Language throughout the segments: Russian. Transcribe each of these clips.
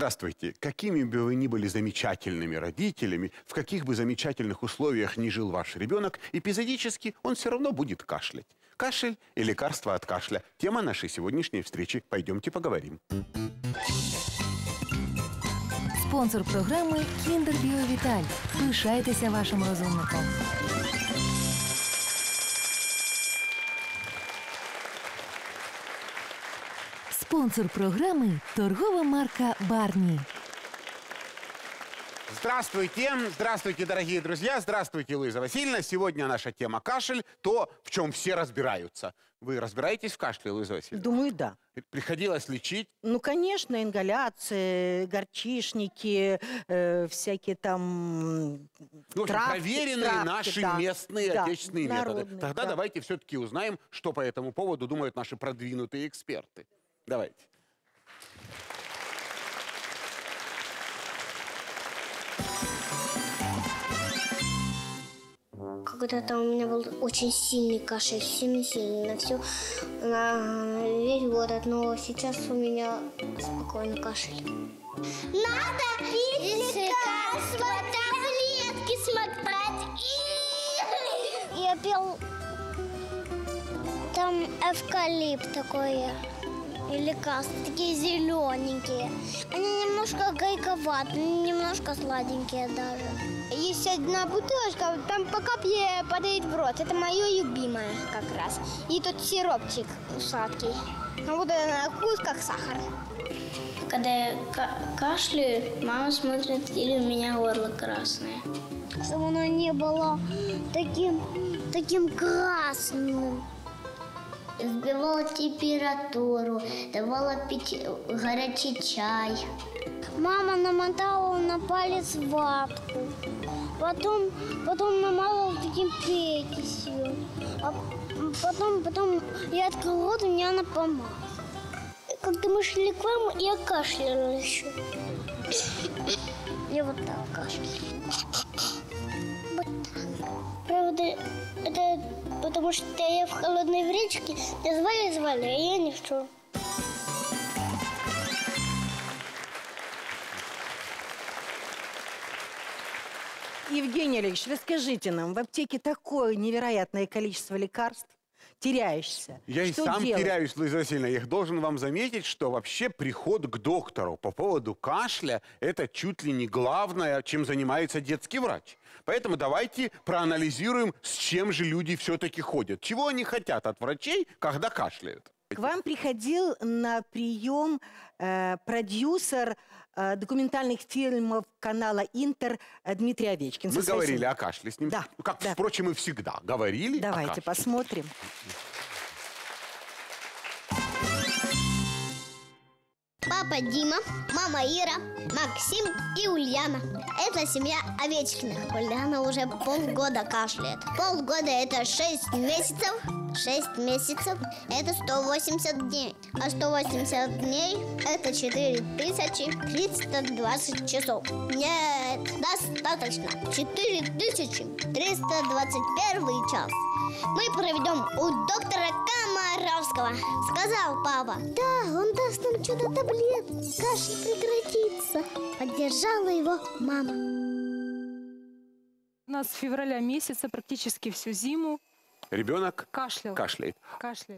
Здравствуйте. Какими бы вы ни были замечательными родителями, в каких бы замечательных условиях ни жил ваш ребенок, эпизодически он все равно будет кашлять. Кашель и лекарства от кашля. Тема нашей сегодняшней встречи. Пойдемте поговорим. Спонсор програми «Kinder Bio-Vital». Пишайтеся вашим розумником. Спонсор программы – торговая марка «Барни». Здравствуйте, здравствуйте, дорогие друзья, здравствуйте, Луиза Васильевна. Сегодня наша тема кашель, то, в чем все разбираются. Вы разбираетесь в кашле, Луиза Васильевна? Думаю, да. Приходилось лечить? Ну, конечно, ингаляции, горчишники, всякие там проверенные наши местные отечественные методы. народные, Тогда давайте все-таки узнаем, что по этому поводу думают наши продвинутые эксперты. Давайте. Когда-то у меня был очень сильный кашель, сильный, на всю, на весь город, но сейчас у меня спокойно кашель. Надо пить лекарства, таблетки смотреть. Я пил там эвкалипт такое. И лекарства такие зелененькие. Они немножко горьковатые, немножко сладенькие даже. Есть одна бутылочка, там по капле падает в рот. Это мое любимое как раз. И тут сиропчик сладкий. А вот на вкус как сахар. Когда я кашляю, мама смотрит, или у меня горло красное. Чтобы оно не было таким красным. Сбивала температуру, давала пить горячий чай. Мама намотала на палец ватку, потом намазала таким перекисью, а потом я открыла рот, и меня она помазала. Когда мы шли к вам, я кашляла еще. Я вот так кашляла. Вот так. Правда, это потому что я в холодной времечке, звали, а я ничего. Евгений Олегович, расскажите нам, в аптеке такое невероятное количество лекарств, теряешься. Я что и сам делать? теряюсь, Луиза Васильевна. Я должен вам заметить, что вообще приход к доктору по поводу кашля – это чуть ли не главное, чем занимается детский врач. Поэтому давайте проанализируем, с чем же люди все-таки ходят. Чего они хотят от врачей, когда кашляют. К вам приходил на прием продюсер документальных фильмов канала «Интер» Дмитрий Овечкин. Мы говорили о кашле с ним. Да. Как, да. впрочем, и всегда говорили. Давайте посмотрим. Папа Дима, мама Ира, Максим и Ульяна. Это семья Овечкиных. Ульяна уже полгода кашляет. Полгода – это 6 месяцев. 6 месяцев – это 180 дней. А 180 дней – это 4320 часов. Нет, достаточно. 4321 час. Мы проведем у доктора Комаровского, сказал папа. Да, он даст нам чудо-таблет. Кашель прекратится. Поддержала его мама. У нас с февраля месяца практически всю зиму Ребенок кашляет.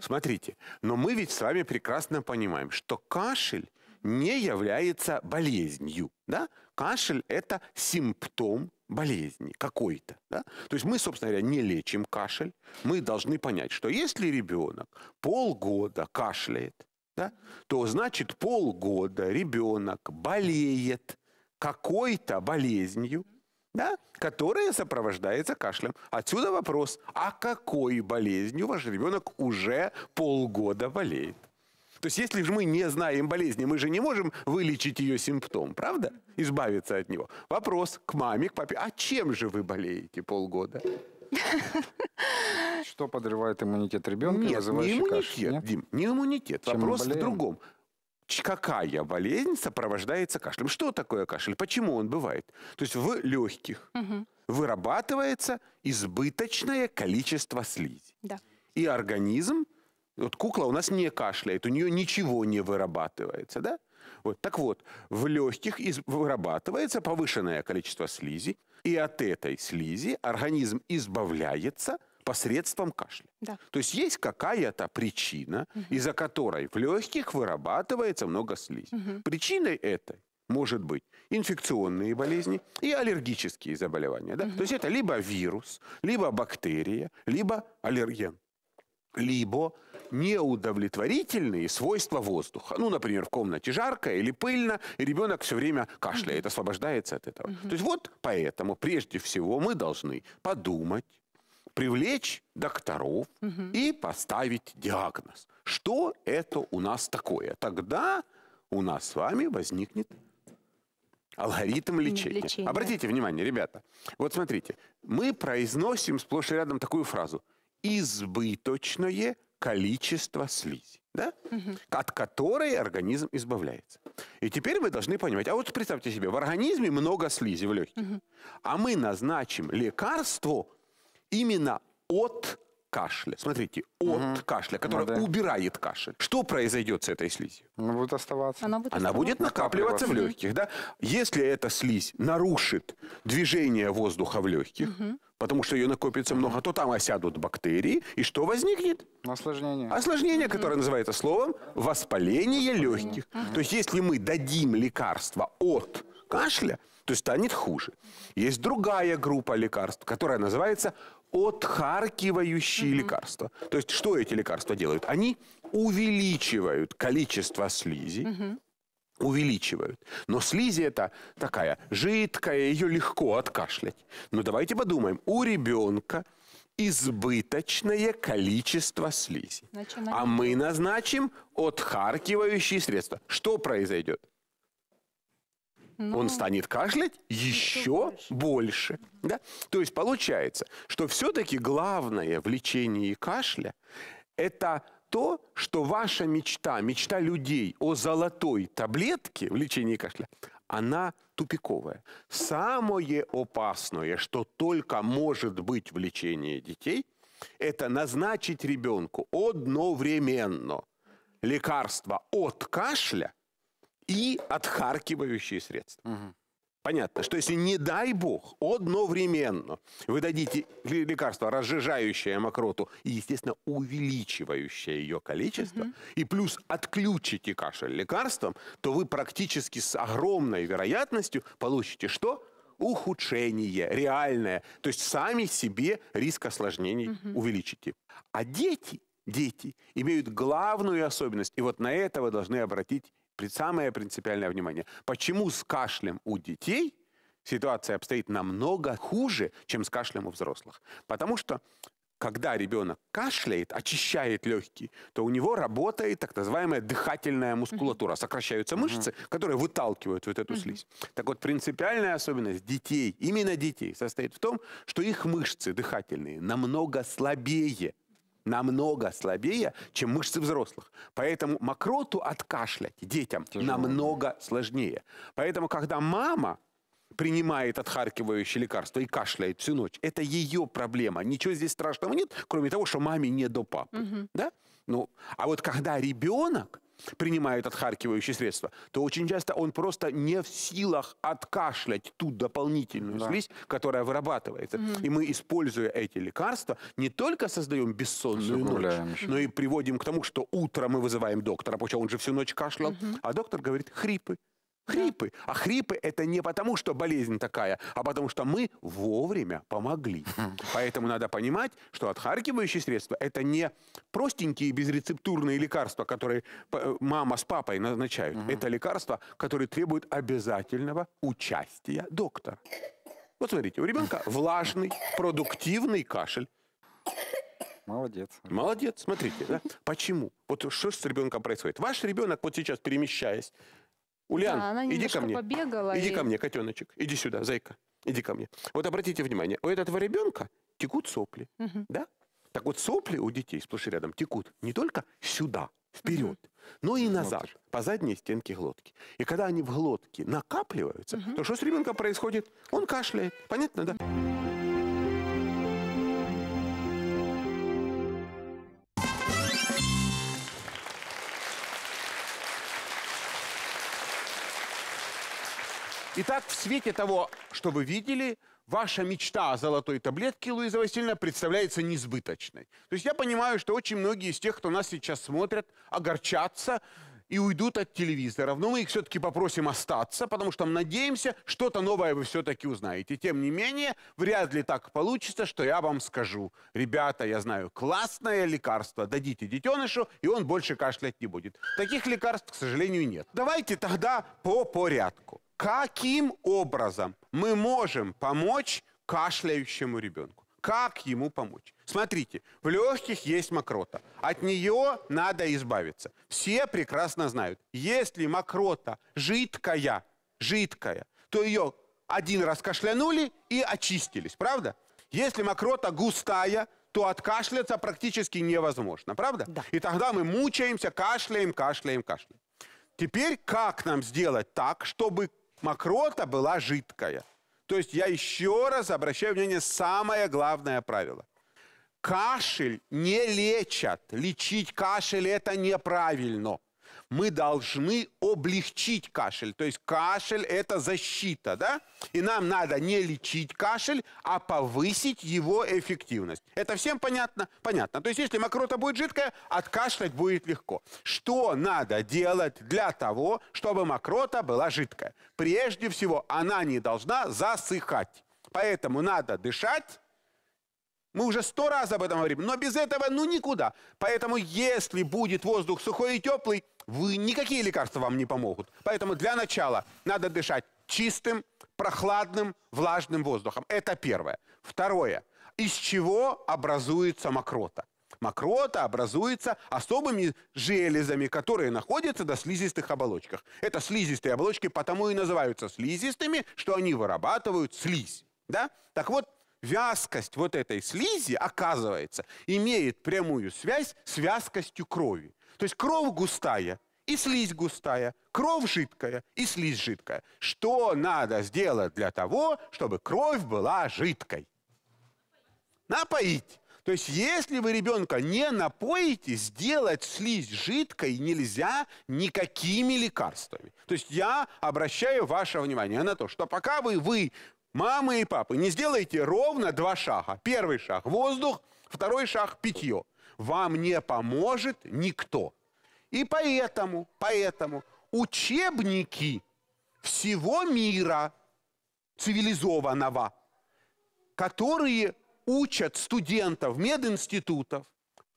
Смотрите, но мы ведь с вами прекрасно понимаем, что кашель не является болезнью. Да? Кашель – это симптом болезни какой-то. Да? То есть мы, собственно говоря, не лечим кашель. Мы должны понять, что если ребенок полгода кашляет, да, то значит полгода ребенок болеет какой-то болезнью, да, которая сопровождается кашлем. Отсюда вопрос, а какой болезнью ваш ребенок уже полгода болеет? То есть если же мы не знаем болезни, мы же не можем вылечить ее симптом, правда? Избавиться от него. Вопрос к маме, к папе. А чем же вы болеете полгода? Что подрывает иммунитет ребенка? Нет, не иммунитет, кашель, Дим, не иммунитет. Чем Вопрос мы в болеем? другом. Какая болезнь сопровождается кашлем? Что такое кашель? Почему он бывает? То есть в легких вырабатывается избыточное количество слизи. Да. И организм, вот кукла у нас не кашляет, у нее ничего не вырабатывается, да? Вот. Так вот, в легких вырабатывается повышенное количество слизи, и от этой слизи организм избавляется посредством кашля. Да. То есть есть какая-то причина, из-за которой в легких вырабатывается много слизи. Причиной этой может быть инфекционные болезни и аллергические заболевания. Да? То есть это либо вирус, либо бактерия, либо аллерген, либо неудовлетворительные свойства воздуха. Ну, например, в комнате жарко или пыльно, и ребенок все время кашляет, освобождается от этого. То есть вот поэтому прежде всего мы должны подумать, привлечь докторов и поставить диагноз. Что это у нас такое? Тогда у нас с вами возникнет алгоритм лечения. Обратите внимание, ребята. Вот смотрите, мы произносим сплошь и рядом такую фразу. Избыточное количество слизи, да? От которой организм избавляется. И теперь вы должны понимать, а вот представьте себе, в организме много слизи в легких, а мы назначим лекарство именно от кашля. Смотрите, от кашля, который убирает кашель. Что произойдет с этой слизью? Она будет оставаться. Она будет накапливаться в легких. Да? Если эта слизь нарушит движение воздуха в легких, потому что ее накопится много, то там осядут бактерии. И что возникнет? Осложнение. Осложнение, которое называется словом воспаление легких. То есть если мы дадим лекарство от кашля, то станет хуже. Есть другая группа лекарств, которая называется отхаркивающие лекарства. То есть что эти лекарства делают? Они увеличивают количество слизи, увеличивают. Но слизи это такая жидкая, ее легко откашлять. Но давайте подумаем, у ребенка избыточное количество слизи. А мы назначим отхаркивающие средства. Что произойдет? Он станет кашлять еще больше. Да? То есть получается, что все-таки главное в лечении кашля – это то, что ваша мечта, мечта людей о золотой таблетке в лечении кашля, она тупиковая. Самое опасное, что только может быть в лечении детей, это назначить ребенку одновременно лекарство от кашля и отхаркивающие средства. Понятно, что если, не дай бог, одновременно вы дадите лекарство, разжижающее мокроту и, естественно, увеличивающее ее количество, и плюс отключите кашель лекарством, то вы практически с огромной вероятностью получите что? Ухудшение реальное. То есть сами себе риск осложнений увеличите. А дети имеют главную особенность, и вот на это вы должны обратить самое принципиальное внимание. Почему с кашлем у детей ситуация обстоит намного хуже, чем с кашлем у взрослых? Потому что, когда ребенок кашляет, очищает легкие, то у него работает так называемая дыхательная мускулатура. Сокращаются мышцы, которые выталкивают вот эту слизь. Так вот, принципиальная особенность детей, именно детей, состоит в том, что их мышцы дыхательные намного слабее, чем мышцы взрослых. Поэтому мокроту откашлять детям намного сложнее. Поэтому, когда мама принимает отхаркивающие лекарства и кашляет всю ночь, это ее проблема. Ничего здесь страшного нет, кроме того, что маме не до папы. Да? Ну, а вот когда ребенок принимает отхаркивающие средства, то очень часто он просто не в силах откашлять ту дополнительную слизь, которая вырабатывается. И мы, используя эти лекарства, не только создаем бессонную ночь, но и приводим к тому, что утром мы вызываем доктора, потому что он же всю ночь кашлял, а доктор говорит хрипы. Хрипы. А хрипы это не потому, что болезнь такая, а потому что мы вовремя помогли. Поэтому надо понимать, что отхаркивающие средства это не простенькие безрецептурные лекарства, которые мама с папой назначают. Это лекарства, которые требуют обязательного участия доктора. Вот смотрите, у ребенка влажный, продуктивный кашель. Молодец. Молодец, смотрите. Да? Почему? Вот что с ребенком происходит? Ваш ребенок вот сейчас, перемещаясь, Ульян, иди ко мне. Иди ко мне, котеночек. Иди сюда, зайка. Иди ко мне. Вот обратите внимание, у этого ребенка текут сопли. Да? Так вот сопли у детей сплошь и рядом текут не только сюда, вперед, но и назад, по задней стенке глотки. И когда они в глотке накапливаются, то что с ребенком происходит? Он кашляет. Понятно, да? Итак, в свете того, что вы видели, ваша мечта о золотой таблетке, Луиза Васильевна, представляется несбыточной. То есть я понимаю, что очень многие из тех, кто нас сейчас смотрят, огорчатся и уйдут от телевизоров. Но мы их все-таки попросим остаться, потому что мы надеемся, что-то новое вы все-таки узнаете. Тем не менее, вряд ли так получится, что я вам скажу. Ребята, я знаю, классное лекарство. Дадите детенышу, и он больше кашлять не будет. Таких лекарств, к сожалению, нет. Давайте тогда по порядку. Каким образом мы можем помочь кашляющему ребенку? Как ему помочь? Смотрите, в легких есть мокрота. От нее надо избавиться. Все прекрасно знают, если мокрота жидкая, то ее один раз кашлянули и очистились, правда? Если мокрота густая, то откашляться практически невозможно, правда? Да. И тогда мы мучаемся, кашляем. Теперь как нам сделать так, чтобы мокрота была жидкая? То есть я еще раз обращаю внимание, самое главное правило. Кашель не лечат. Лечить кашель – это неправильно. Мы должны облегчить кашель. То есть кашель – это защита, да? И нам надо не лечить кашель, а повысить его эффективность. Это всем понятно? Понятно. То есть если мокрота будет жидкая, откашлять будет легко. Что надо делать для того, чтобы мокрота была жидкая? Прежде всего, она не должна засыхать. Поэтому надо дышать. Мы уже 100 раз об этом говорим, но без этого никуда. Поэтому если будет воздух сухой и теплый, никакие лекарства вам не помогут. Поэтому для начала надо дышать чистым, прохладным, влажным воздухом. Это первое. Второе. Из чего образуется мокрота? Мокрота образуется особыми железами, которые находятся на слизистых оболочках. Это слизистые оболочки потому и называются слизистыми, что они вырабатывают слизь. Да? Так вот, вязкость вот этой слизи, оказывается, имеет прямую связь с вязкостью крови. То есть кровь густая и слизь густая, кровь жидкая и слизь жидкая. Что надо сделать для того, чтобы кровь была жидкой? Напоить. То есть если вы ребенка не напоите, сделать слизь жидкой нельзя никакими лекарствами. То есть я обращаю ваше внимание на то, что пока вы мамы и папы, не сделайте ровно 2 шага. Первый шаг – воздух, второй шаг – питье. Вам не поможет никто. И поэтому учебники всего мира цивилизованного, которые учат студентов мединститутов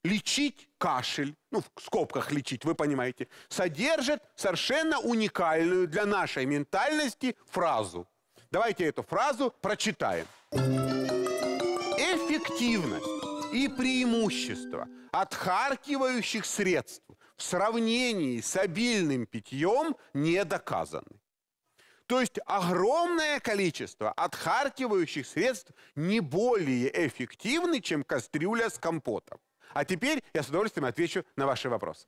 лечить кашель, в скобках лечить, вы понимаете, содержат совершенно уникальную для нашей ментальности фразу. Давайте эту фразу прочитаем. Эффективность и преимущество отхаркивающих средств в сравнении с обильным питьем не доказаны. То есть огромное количество отхаркивающих средств не более эффективны, чем кастрюля с компотом. А теперь я с удовольствием отвечу на ваши вопросы.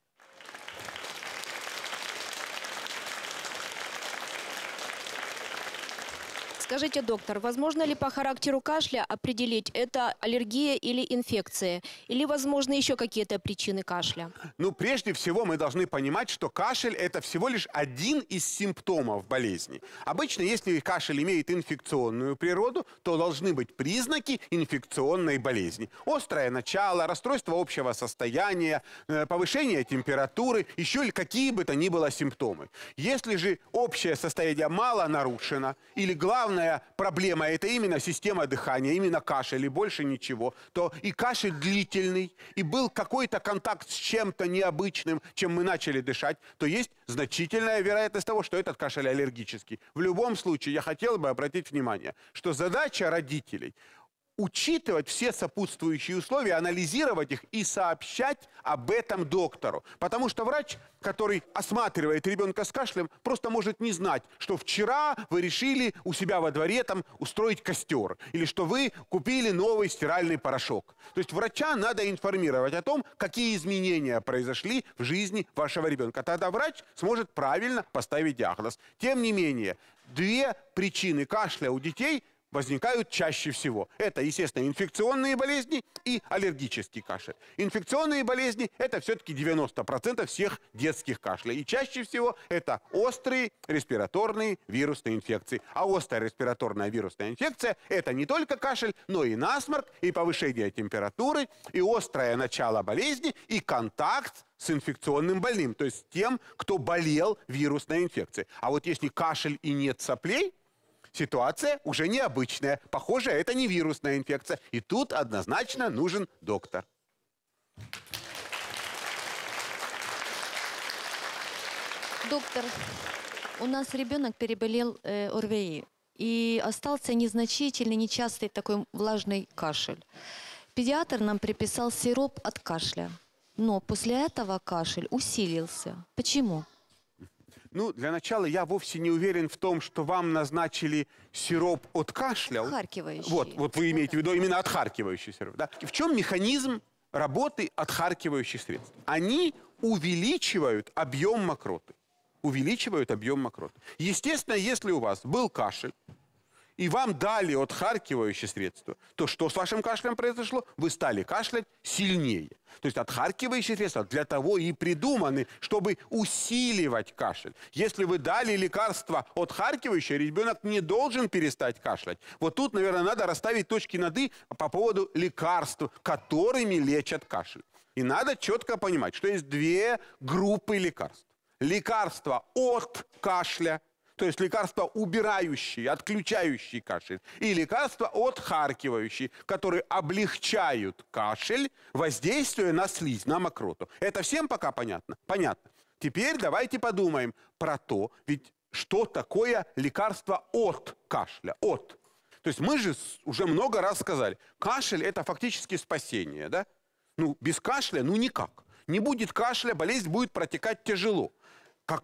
Скажите, доктор, возможно ли по характеру кашля определить, это аллергия или инфекция? Или, возможно, еще какие-то причины кашля? Прежде всего мы должны понимать, что кашель – это всего лишь один из симптомов болезни. Обычно, если кашель имеет инфекционную природу, то должны быть признаки инфекционной болезни. Острое начало, расстройство общего состояния, повышение температуры, еще какие бы то ни было симптомы. Если же общее состояние мало нарушено, или главное, проблема – это именно система дыхания, именно кашель и больше ничего, то и кашель длительный, и был какой-то контакт с чем-то необычным, чем мы начали дышать, то есть значительная вероятность того, что этот кашель аллергический. В любом случае, я хотел бы обратить внимание, что задача родителей – учитывать все сопутствующие условия, анализировать их и сообщать об этом доктору. Потому что врач, который осматривает ребенка с кашлем, просто может не знать, что вчера вы решили у себя во дворе устроить костер, или что вы купили новый стиральный порошок. То есть врача надо информировать о том, какие изменения произошли в жизни вашего ребенка. Тогда врач сможет правильно поставить диагноз. Тем не менее, 2 причины кашля у детей возникают чаще всего. Это, естественно, инфекционные болезни и аллергический кашель. Инфекционные болезни – это все-таки 90% всех детских кашлей. И чаще всего это острые респираторные вирусные инфекции. А острая респираторная вирусная инфекция – это не только кашель, но и насморк, и повышение температуры, и острое начало болезни, и контакт с инфекционным больным, то есть с тем, кто болел вирусной инфекцией. А вот если кашель и нет соплей, ситуация уже необычная. Похоже, это не вирусная инфекция. И тут однозначно нужен доктор. Доктор, у нас ребенок переболел ОРВИ и остался незначительный, нечастый такой влажный кашель. Педиатр нам приписал сироп от кашля, но после этого кашель усилился. Почему? Ну, для начала я вовсе не уверен в том, что вам назначили сироп от кашля. Отхаркивающий. Вот вы имеете в виду именно отхаркивающий сироп. Да? В чем механизм работы отхаркивающих средств? Они увеличивают объем мокроты. Увеличивают объем мокроты. Естественно, если у вас был кашель, и вам дали отхаркивающее средство, то что с вашим кашлем произошло? Вы стали кашлять сильнее. То есть отхаркивающие средства для того и придуманы, чтобы усиливать кашель. Если вы дали лекарство отхаркивающее, ребенок не должен перестать кашлять. Вот тут, наверное, надо расставить точки над «и» по поводу лекарств, которыми лечат кашель. И надо четко понимать, что есть две группы лекарств. Лекарства от кашля, то есть лекарства убирающие, отключающие кашель, и лекарства отхаркивающие, которые облегчают кашель, воздействуя на слизь, на мокроту. Это всем пока понятно? Понятно. Теперь давайте подумаем про то, ведь что такое лекарство от кашля? От. То есть мы же уже много раз сказали, кашель – это фактически спасение, да? Ну, без кашля, ну никак. Не будет кашля, болезнь будет протекать тяжело.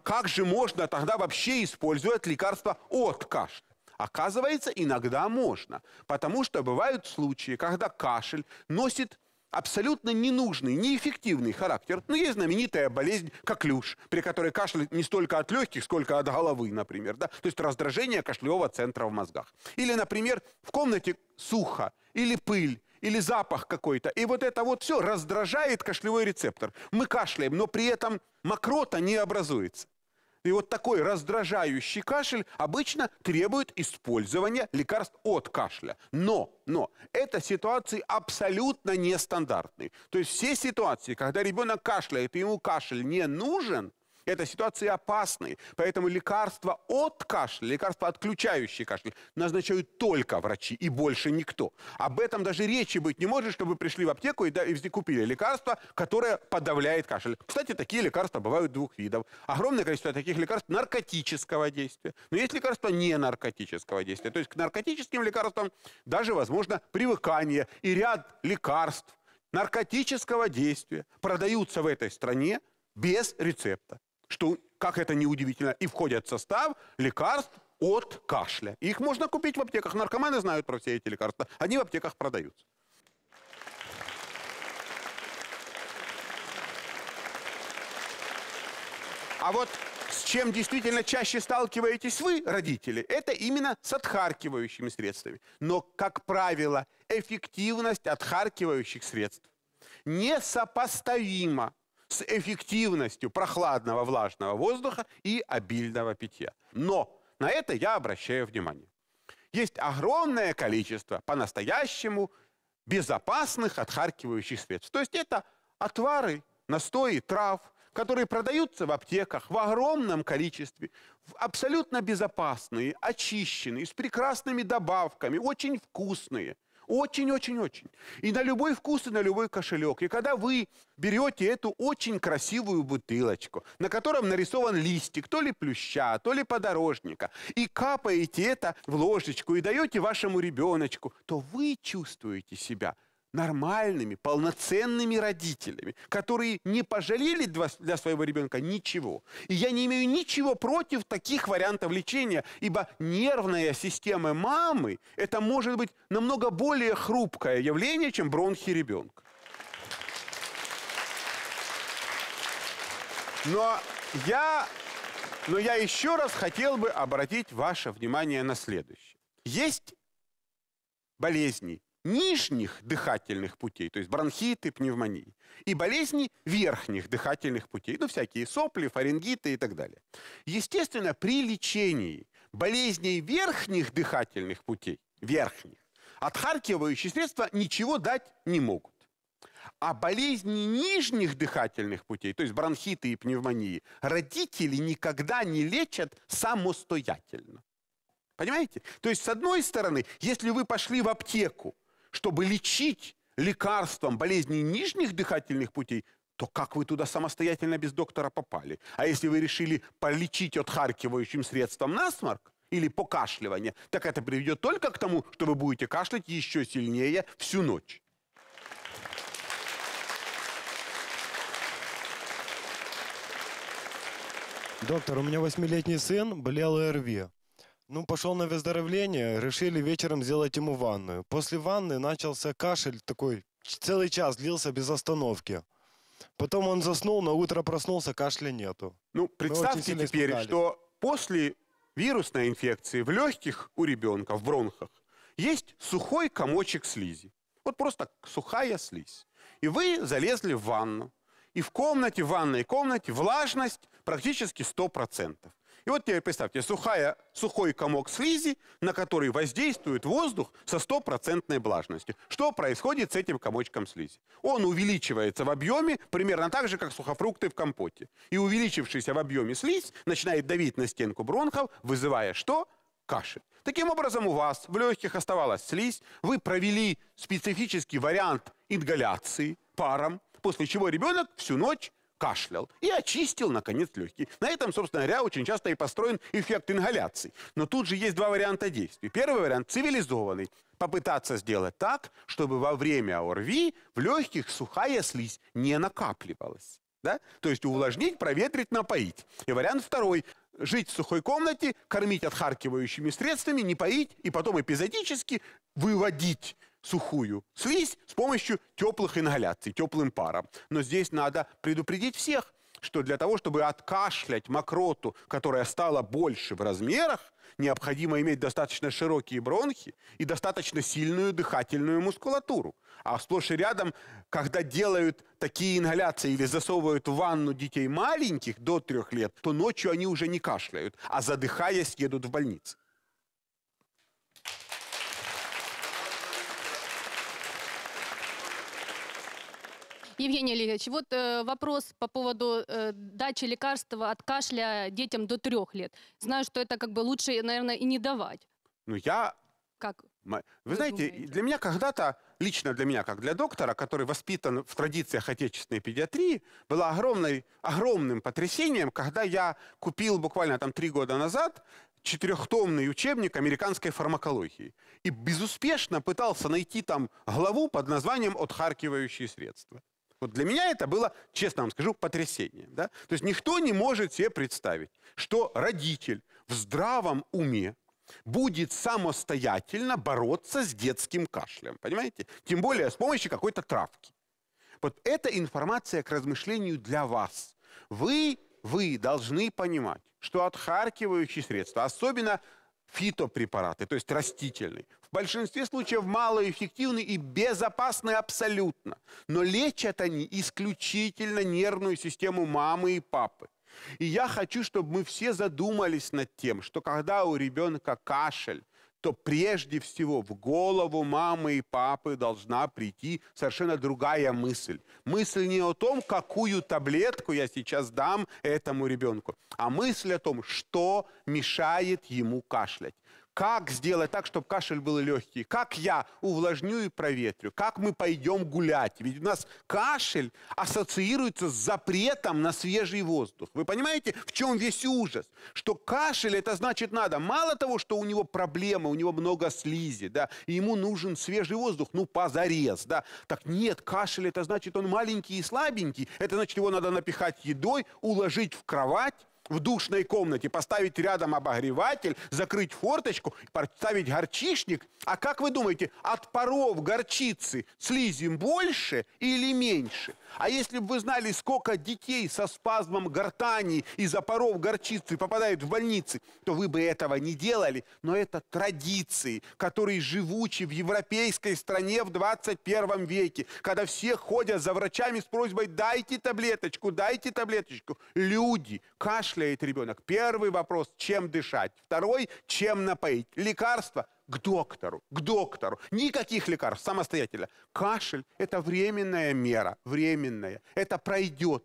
Как же можно тогда вообще использовать лекарства от кашля? Оказывается, иногда можно. Потому что бывают случаи, когда кашель носит абсолютно ненужный, неэффективный характер. Ну, есть знаменитая болезнь коклюш, при которой кашель не столько от легких, сколько от головы, например. Да? То есть раздражение кашлевого центра в мозгах. Или, например, в комнате сухо, или пыль, или запах какой-то. И вот это вот все раздражает кашлевой рецептор. Мы кашляем, но при этом мокрота не образуется. И вот такой раздражающий кашель обычно требует использования лекарств от кашля. Но это ситуации абсолютно нестандартные. То есть все ситуации, когда ребенок кашляет и ему кашель не нужен, это ситуации опасные. Поэтому лекарства от кашля, лекарства, отключающие кашель, назначают только врачи и больше никто. Об этом даже речи быть не может, чтобы вы пришли в аптеку и купили лекарство, которое подавляет кашель. Кстати, такие лекарства бывают двух видов. Огромное количество таких лекарств наркотического действия. Но есть лекарства не наркотического действия. То есть к наркотическим лекарствам даже возможно привыкание. И ряд лекарств наркотического действия продаются в этой стране без рецепта. Что, как это ни удивительно, и входят в состав лекарств от кашля. Их можно купить в аптеках. Наркоманы знают про все эти лекарства. Они в аптеках продаются. А вот с чем действительно чаще сталкиваетесь вы, родители, это именно с отхаркивающими средствами. Но, как правило, эффективность отхаркивающих средств несопоставима с эффективностью прохладного влажного воздуха и обильного питья. Но на это я обращаю внимание. Есть огромное количество по-настоящему безопасных отхаркивающих средств. То есть это отвары, настои трав, которые продаются в аптеках в огромном количестве, абсолютно безопасные, очищенные, с прекрасными добавками, очень вкусные. Очень-очень-очень. И на любой вкус, и на любой кошелек. И когда вы берете эту очень красивую бутылочку, на котором нарисован листик, то ли плюща, то ли подорожника, и капаете это в ложечку и даете вашему ребеночку, то вы чувствуете себя нормальными, полноценными родителями, которые не пожалели для своего ребенка ничего. И я не имею ничего против таких вариантов лечения, ибо нервная система мамы – это может быть намного более хрупкое явление, чем бронхи ребенка. Но я еще раз хотел бы обратить ваше внимание на следующее. Есть болезней нижних дыхательных путей, то есть бронхиты, пневмонии, и болезни верхних дыхательных путей, ну, всякие сопли, фарингиты и так далее. Естественно, при лечении болезней верхних дыхательных путей, верхних, отхаркивающие средства ничего дать не могут. А болезни нижних дыхательных путей, то есть бронхиты и пневмонии, родители никогда не лечат самостоятельно. Понимаете? То есть, с одной стороны, если вы пошли в аптеку, чтобы лечить лекарством болезни нижних дыхательных путей, то как вы туда самостоятельно без доктора попали? А если вы решили полечить отхаркивающим средством насморк или покашливание, так это приведет только к тому, что вы будете кашлять еще сильнее всю ночь. Доктор, у меня 8-летний сын болел ОРВИ. Ну, пошел на выздоровление, решили вечером сделать ему ванную. После ванны начался кашель такой, целый час длился без остановки. Потом он заснул, на утро проснулся, кашля нету. Ну, представьте теперь, что после вирусной инфекции в легких у ребенка, в бронхах, есть сухой комочек слизи. Вот просто сухая слизь. И вы залезли в ванну. И в комнате, в ванной комнате влажность практически 100%. И вот теперь представьте, сухой комок слизи, на который воздействует воздух со 100% влажностью. Что происходит с этим комочком слизи? Он увеличивается в объеме примерно так же, как сухофрукты в компоте. И увеличившийся в объеме слизь начинает давить на стенку бронхов, вызывая что? Кашель. Таким образом, у вас в легких оставалась слизь, вы провели специфический вариант ингаляции паром, после чего ребенок всю ночь кашлял и очистил, наконец, легкие. На этом, собственно говоря, очень часто и построен эффект ингаляции. Но тут же есть два варианта действий. Первый вариант цивилизованный. Попытаться сделать так, чтобы во время ОРВИ в легких сухая слизь не накапливалась. Да? То есть увлажнить, проветрить, напоить. И вариант второй. Жить в сухой комнате, кормить отхаркивающими средствами, не поить и потом эпизодически выводить сухую слизь с помощью теплых ингаляций, теплым паром. Но здесь надо предупредить всех, что для того, чтобы откашлять мокроту, которая стала больше в размерах, необходимо иметь достаточно широкие бронхи и достаточно сильную дыхательную мускулатуру. А сплошь и рядом, когда делают такие ингаляции или засовывают в ванну детей маленьких до 3 лет, то ночью они уже не кашляют, а задыхаясь едут в больницу. Евгений Олегович, вот вопрос по поводу дачи лекарства от кашля детям до 3 лет. Знаю, что это как бы лучше, наверное, и не давать. Ну, я... Как? Вы знаете, для меня когда-то, лично для меня, как для доктора, который воспитан в традициях отечественной педиатрии, было огромным потрясением, когда я купил буквально там 3 года назад 4-томный учебник американской фармакологии. И безуспешно пытался найти там главу под названием «Отхаркивающие средства». Вот для меня это было, честно вам скажу, потрясением. Да? То есть никто не может себе представить, что родитель в здравом уме будет самостоятельно бороться с детским кашлем. Понимаете? Тем более с помощью какой-то травки. Вот эта информация к размышлению для вас. Вы должны понимать, что отхаркивающие средства, особенно фитопрепараты, то есть растительные, в большинстве случаев малоэффективны и безопасны абсолютно. Но лечат они исключительно нервную систему мамы и папы. И я хочу, чтобы мы все задумались над тем, что когда у ребенка кашель, то прежде всего в голову мамы и папы должна прийти совершенно другая мысль. Мысль не о том, какую таблетку я сейчас дам этому ребенку, а мысль о том, что мешает ему кашлять. Как сделать так, чтобы кашель был легкий? Как я увлажню и проветрю? Как мы пойдем гулять? Ведь у нас кашель ассоциируется с запретом на свежий воздух. Вы понимаете, в чем весь ужас? Что кашель, это значит надо. Мало того, что у него проблемы, у него много слизи, да, и ему нужен свежий воздух, ну, позарез, да. Так нет, кашель, это значит он маленький и слабенький. Это значит его надо напихать едой, уложить в кровать, в душной комнате поставить рядом обогреватель, закрыть форточку, поставить горчишник. А как вы думаете, от паров горчицы слизим больше или меньше? А если бы вы знали, сколько детей со спазмом гортани из-за паров горчицы попадают в больницы, то вы бы этого не делали. Но это традиции, которые живучи в европейской стране в 21 веке, когда все ходят за врачами с просьбой «дайте таблеточку, дайте таблеточку». Люди, кашляет ребенок. Первый вопрос – чем дышать? Второй – чем напоить? Лекарства – к доктору, к доктору. Никаких лекарств самостоятельно. Кашель – это временная мера, временная. Это пройдет.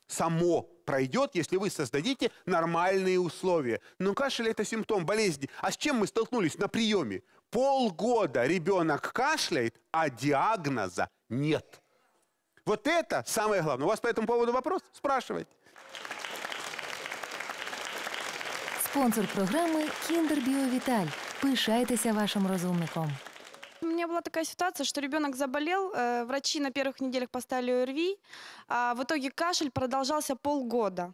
Само пройдет, если вы создадите нормальные условия. Но кашель – это симптом болезни. А с чем мы столкнулись на приеме? Полгода ребенок кашляет, а диагноза нет. Вот это самое главное. У вас по этому поводу вопрос? Спрашивайте. Спонсор програми «Кіндер Біовіталь». Пишайтеся вашим розумником. У меня была такая ситуация, что ребенок заболел, врачи на первых неделях поставили ОРВИ, а в итоге кашель продолжался полгода.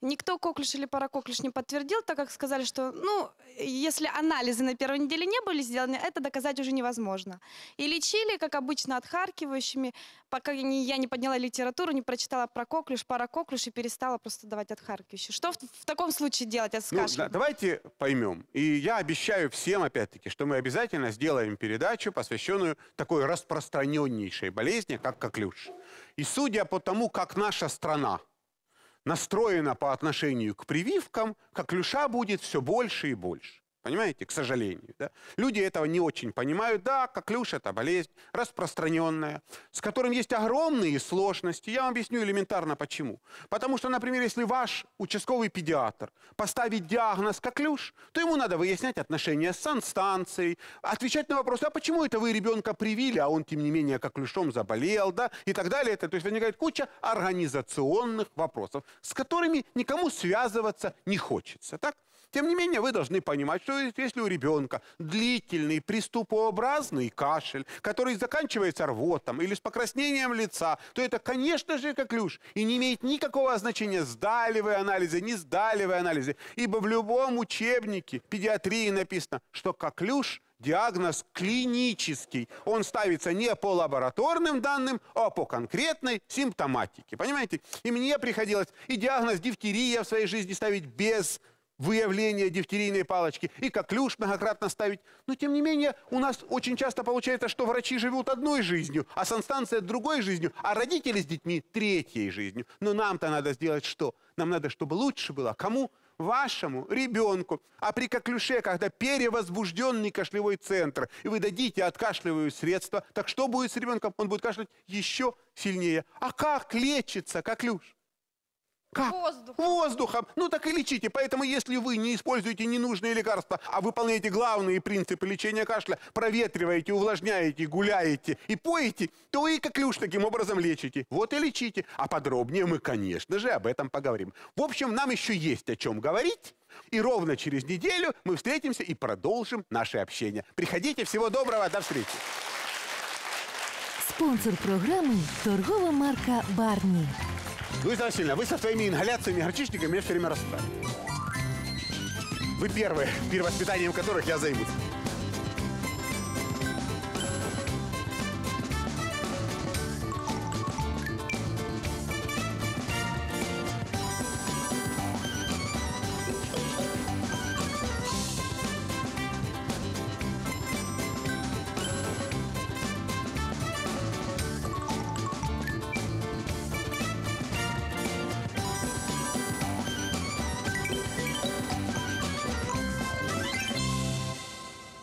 Никто коклюш или паракоклюш не подтвердил, так как сказали, что, ну, если анализы на первой неделе не были сделаны, это доказать уже невозможно. И лечили, как обычно, отхаркивающими, пока я не подняла литературу, не прочитала про коклюш, паракоклюш и перестала просто давать отхаркивающие. Что в таком случае делать с кашлем? Давайте поймем. И я обещаю всем, опять-таки, что мы обязательно сделаем передачу, посвященную такой распространеннейшей болезни, как коклюш. И судя по тому, как наша страна настроена по отношению к прививкам, коклюша будет все больше и больше. Понимаете, к сожалению. Да? Люди этого не очень понимают. Да, коклюш – это болезнь распространенная, с которым есть огромные сложности. Я вам объясню элементарно почему. Потому что, например, если ваш участковый педиатр поставит диагноз коклюш, то ему надо выяснять отношения с санстанцией, отвечать на вопросы, а почему это вы ребенка привили, а он, тем не менее, коклюшом заболел, да, и так далее. То есть возникает куча организационных вопросов, с которыми никому связываться не хочется. Так? Тем не менее, вы должны понимать, что если у ребенка длительный приступообразный кашель, который заканчивается рвотом или с покраснением лица, то это, конечно же, коклюш. И не имеет никакого значения, сдали вы анализы, не сдали вы анализы. Ибо в любом учебнике педиатрии написано, что коклюш – диагноз клинический. Он ставится не по лабораторным данным, а по конкретной симптоматике. Понимаете? И мне приходилось и диагноз дифтерия в своей жизни ставить без выявление дифтерийной палочки, и коклюш многократно ставить. Но, тем не менее, у нас очень часто получается, что врачи живут одной жизнью, а санстанция другой жизнью, а родители с детьми третьей жизнью. Но нам-то надо сделать что? Нам надо, чтобы лучше было. Кому? Вашему ребенку. А при коклюше, когда перевозбужденный кашлевой центр, и вы дадите откашливающие средства, так что будет с ребенком? Он будет кашлять еще сильнее. А как лечится коклюш? Как? Воздухом. Ну так и лечите. Поэтому, если вы не используете ненужные лекарства, а выполняете главные принципы лечения кашля, проветриваете, увлажняете, гуляете и поете, то вы и коклюш таким образом лечите. Вот и лечите. А подробнее мы, конечно же, об этом поговорим. В общем, нам еще есть о чем говорить. И ровно через неделю мы встретимся и продолжим наше общение. Приходите. Всего доброго. До встречи. Спонсор программы торгова марка «Барни». Луиза Васильевна, вы со своими ингаляциями и горчичниками меня все время расстраиваете. Вы первые, перевоспитанием которых я займусь.